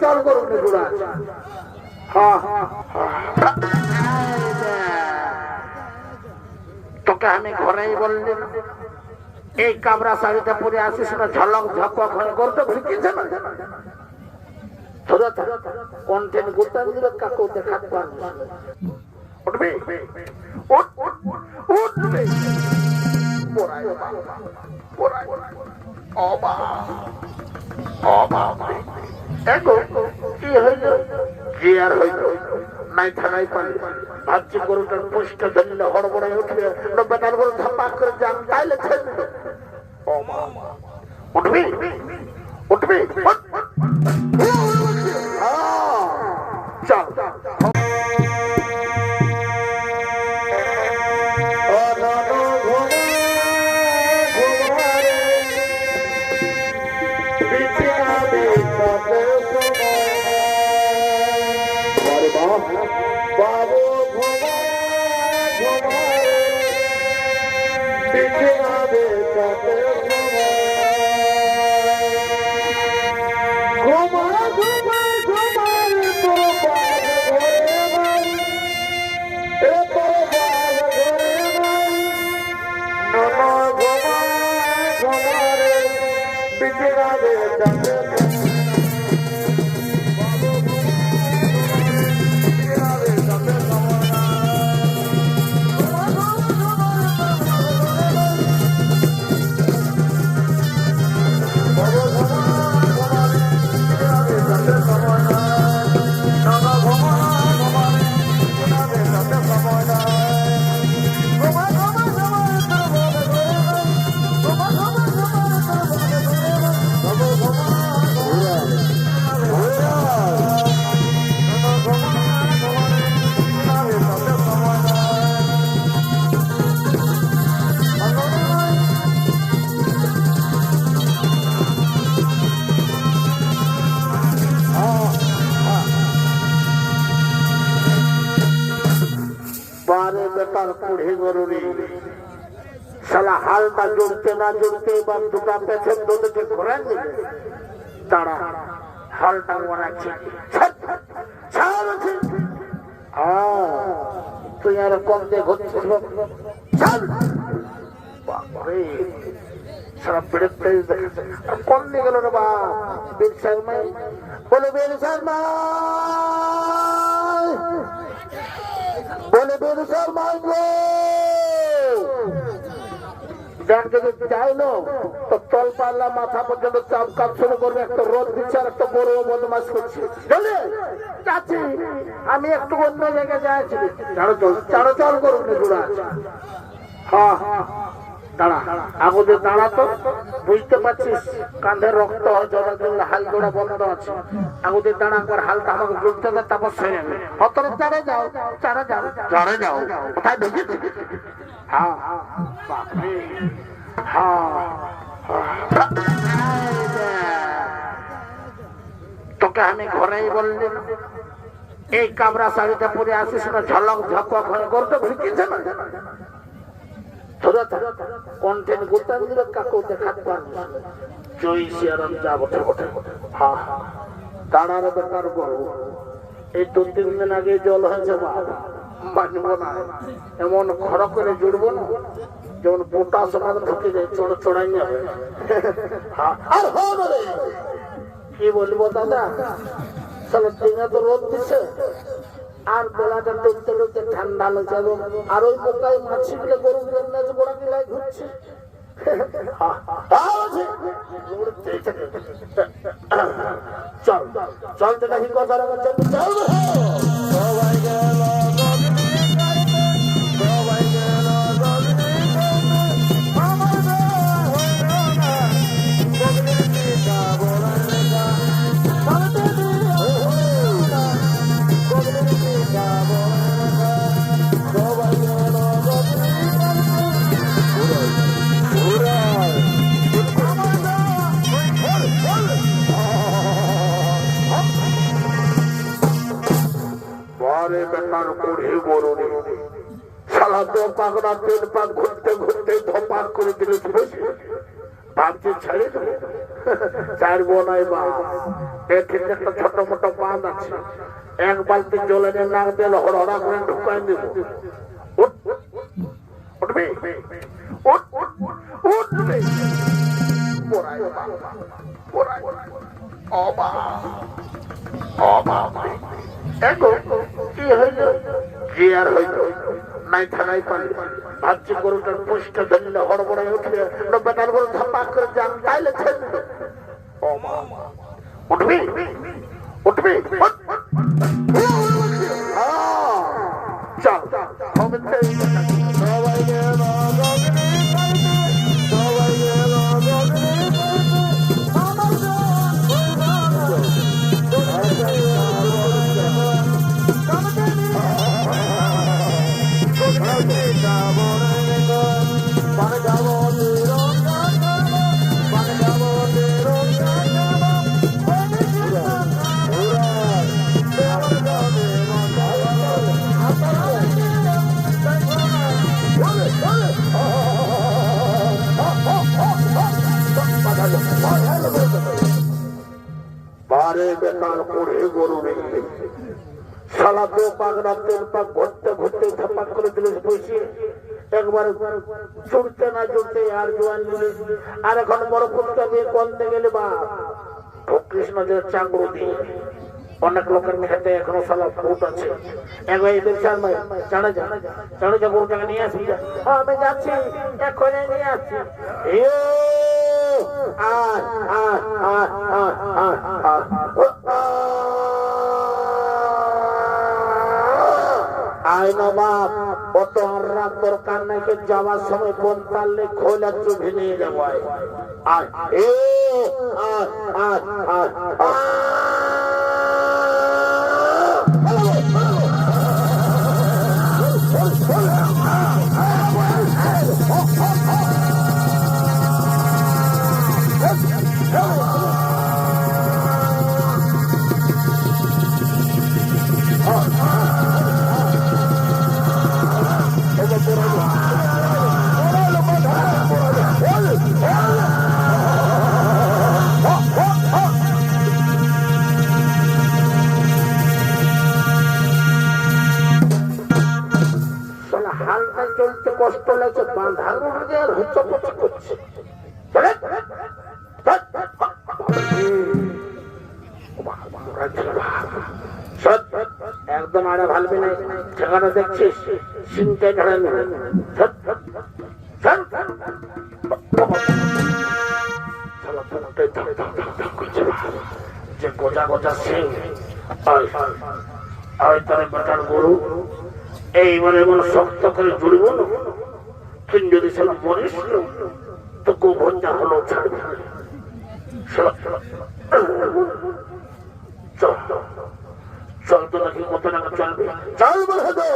চল করুন ঘোড়া। তোকে আমি ঘরেই বললি এই কামরা শাড়িটা পরে আসিস না, ঝলক ঝপক হয়ে করতে শিখেছে না। কন্টেন্ট করতে দিলে কাকু দেখাতে পারবো। উঠবে উঠবে কি হইল কি আর হইল নাই থানায় পানি ভাবছি গরুটার পুষ্ট ধরলে হড়বড়ায় উঠবে, বেটার গরু ধাপাক করে যান তাইলে ছেড়ে উঠবে উঠবে চল শালা হালটা জড়তে না জড়তে এবার দুটা পেছন দুটোকে ঘোরা দিবে, তারা হালটা ওরাচ্ছে। তুই আর কম দিয়ে ঘুরছিস সারা পেড়ে দেখেছে কম দিয়ে গেল রে বা বীর শর্মা বলে বীর শর্মা বলে বীর শর্মা ব্যাংক যদি চাইলো তো তল পাল্লা মাথা পর্যন্ত চাপ কাপ শুরু করবে, একটা রোদ দিচ্ছে আর একটা বড় বদমাস করছে। যাচ্ছি আমি একটু অন্য জায়গায় যাচ্ছি, চারো চল করুন ঘোড়া। হ্যাঁ দাঁড়া আগুদের দাঁড়া তো বুঝতে পারছিস কাঁধে রক্ত হাল জোড়া বন্ধ আছে। আগুদের দাঁড়া একবার হালটা আমাকে বুঝতে দেয়, তারপর সেরে হতরে চারে যাও চারে যাও চারে যাও কোথায় ঢুকে। হ্যাঁ তোকে আমি ঘরেই বললি এই কামরা শাড়িটা পরে আসিস না, ঝলক ঝপক হয়ে করতে শিখেছে না। কন্টেন্ট করতে দিলে কাকু দেখাতে পারবো। জয় সিয়ারাম যা বটে বটে। হ্যাঁ দাঁড়ার বেকার করো, এই 2-3 দিন আগে জল হয়েছে বাঁচবো না, এমন খড় করে জুড়বো না যেমন পোটা সমাজ ঢুকে যায়, চড় চড়াই যাবে। কি বলবো দাদা, দিনে তো রোদ দিচ্ছে আর বেলাটা দেখতে দেখতে ঠান্ডা লাগছে, আর ওই পোকায় মাছি গুলো গরু গোড়া গিলায় ঘুরছে। চল চল তো নাকি কথা চল চল ভাবছি ছেড়ে দেবো, ছাড়বো নাই বা। এখানে একটা ছোট মোটো বাঁধ আছে, এক বালতি জলে নিয়ে নাক দিয়ে হড়হড়া করে ঢুকাই দেবো। উঠবে উঠবে কি হইল? কি আর হইল? নাই থাকাই পারি। ভাবছি গরুটার পুষ্টা ধরলে হড়বড়াই উঠলে বেটার গরু ধাপাক করে যান, তাইলে ছেড়ে উঠবি উঠবি। চল সবাই গেল বারে বেকার করে গরু নেই সালা দো পাগড়া তেল পাক ঘুরতে ঘুরতে ধাপাক করে দিলে বসে একবার চড়তে না চড়তে আর জোয়ান দিলে। আর এখন বড় ফুটটা দিয়ে কলতে গেলে বা কৃষ্ণদের চাকরু দিয়ে অনেক লোকের খেতে এখনো সালা ফুট আছে। একবার এদের চাড়া যা গরুটাকে নিয়ে আসবি। আমি যাচ্ছি, এখনই নিয়ে আসছি। অত আর রাত দরকার নাই, যাওয়ার সময় ফোন তারলে খোলা চুভে নিয়ে যাবো। হালকা চলতে কষ্ট লাগছে, বাঁধার হচ্ছে করছে। একদম আরে ভালবি নাই, সেখানে দেখছিস সিনটাই ধরে যে গোজা গোজা সিং তার বেটার গরু এইবারে এমন শক্ত করে জুড়ব না, তুই যদি সেটা মরিস তো গোবরটা হলো ছাড়বে। চল তো নাকি কত টাকা চলবে, চলবে হতো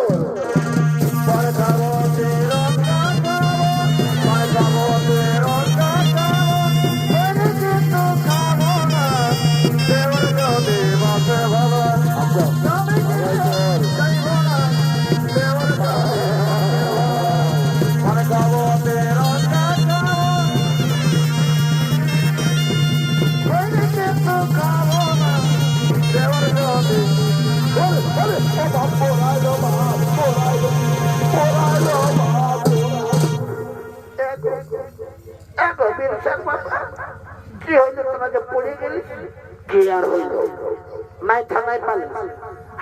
কি হইল? তোরা যে পড়ে গেলিস কি আর হইল? নাই থানায় পালিস,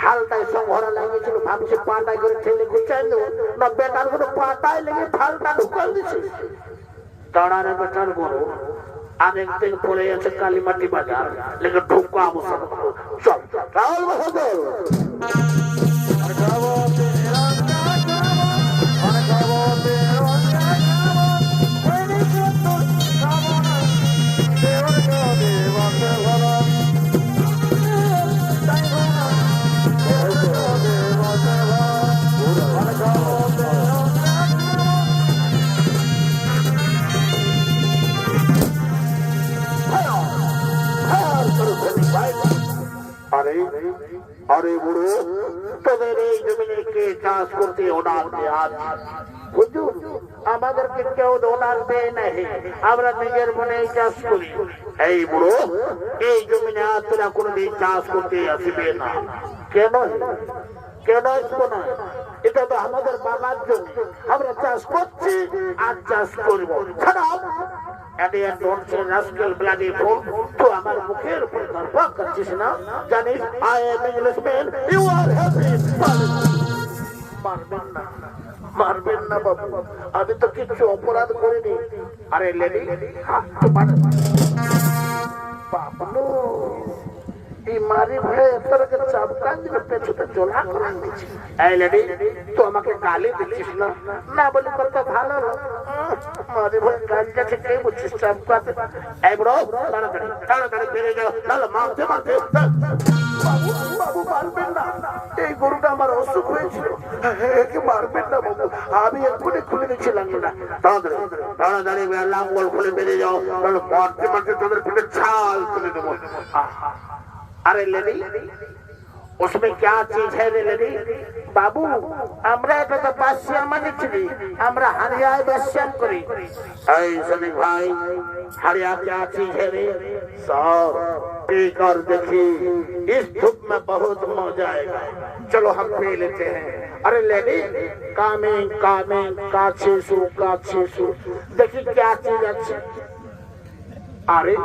হালটায় সংঘরা লাগিয়েছিল, ভাবছি পাটায় করে ঠেলে গুছাই দেবো না, বেটার করে পাটায় লেগে ফালটা ঢুকাল দিছিস। দাঁড়ারে বেটার গরু আরেকদিন পড়ে আছে কালীমাটি বাজার, লেগে ঢুকা অবসর। চল রাহুল বাহাদুর আরে আরে বুড়ো, তোদের এই জমিনে কে চাষ করতে অর্ডার দেয়? হুজুর, আমাদেরকে কেউ অর্ডার দেয় নাই, আমরা নিজের মনেই চাষ করি। এই বুড়ো, এই জমিনে আর তোরা কোনোদিন চাষ করতে আসবে না। কেন কেন আসবো না? এটা তো আমাদের বাবার জন্য, আমরা চাষ করছি আর চাষ করবো। খারাপ আমার মুখের উপর গর্ব করছিস না? জানিস I am Englishman, you are happy. মারবেন না, মারবেন না বাবু, আমি তো কিছু অপরাধ করিনি। আরে লেডি, বাবলু এই মারি ভাই তোরকে চাপকান দিলে পেছনে চলা করে দিচ্ছি। এই লেডি, তো আমাকে গালি দিচ্ছিস না? না বলি কত ভালো মারি ভাই গালি যাচ্ছে, কে বুঝছিস চাপকাতে? এই বড়, তাড়াতাড়ি তাড়াতাড়ি বেরিয়ে যাও, নাহলে মারতে মারতে। বাবু বাবু মারবেন না, এই গরুটা আমার অসুখ হয়েছিল, একে মারবেন না বাবু, আমি এক্ষুনি খুলে দিচ্ছিলাম না। তাড়াতাড়ি তাড়াতাড়ি লাঙ্গল খুলে বেরিয়ে যাও, নাহলে মারতে মারতে তোদের পেটে ছাল তুলে দেবো। अरे लेडी, उसमें क्या चीज है रे लेडी? बाबू, আমরা এটা তো পাশিয়া মানিছি, আমরা হারিয়ায় বেশ্যাম করি। এই সনিক ভাই, হারিয়া क्या चीज है रे? सर पी कर देखी, इस धूप में बहुत मजा आएगा, चलो हम पी लेते हैं। अरे लेडी, कामिंग कामिंग, काछेसु, देखी क्या चीज अच्छी। अरे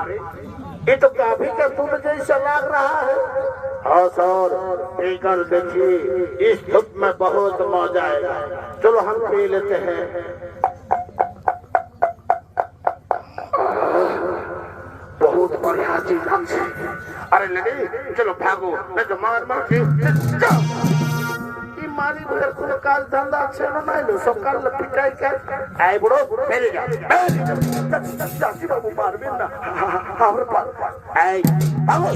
ये तो काफी का दूध जैसा लग रहा है। हाँ सर, पीकर देखिए, इस धूप में बहुत मजा आएगा, चलो हम पी लेते हैं। बहुत बढ़िया चीज अच्छी। अरे लेडी, चलो भागो, नहीं तो मार मार के मारी भर को काल धंधा अच्छे ना नहीं लो, सब काल पिटाई कर। आई बुढ़ो, मेरे जा चाची बाबू मार भी ना, हाँ हाँ हाँ, आई भागो।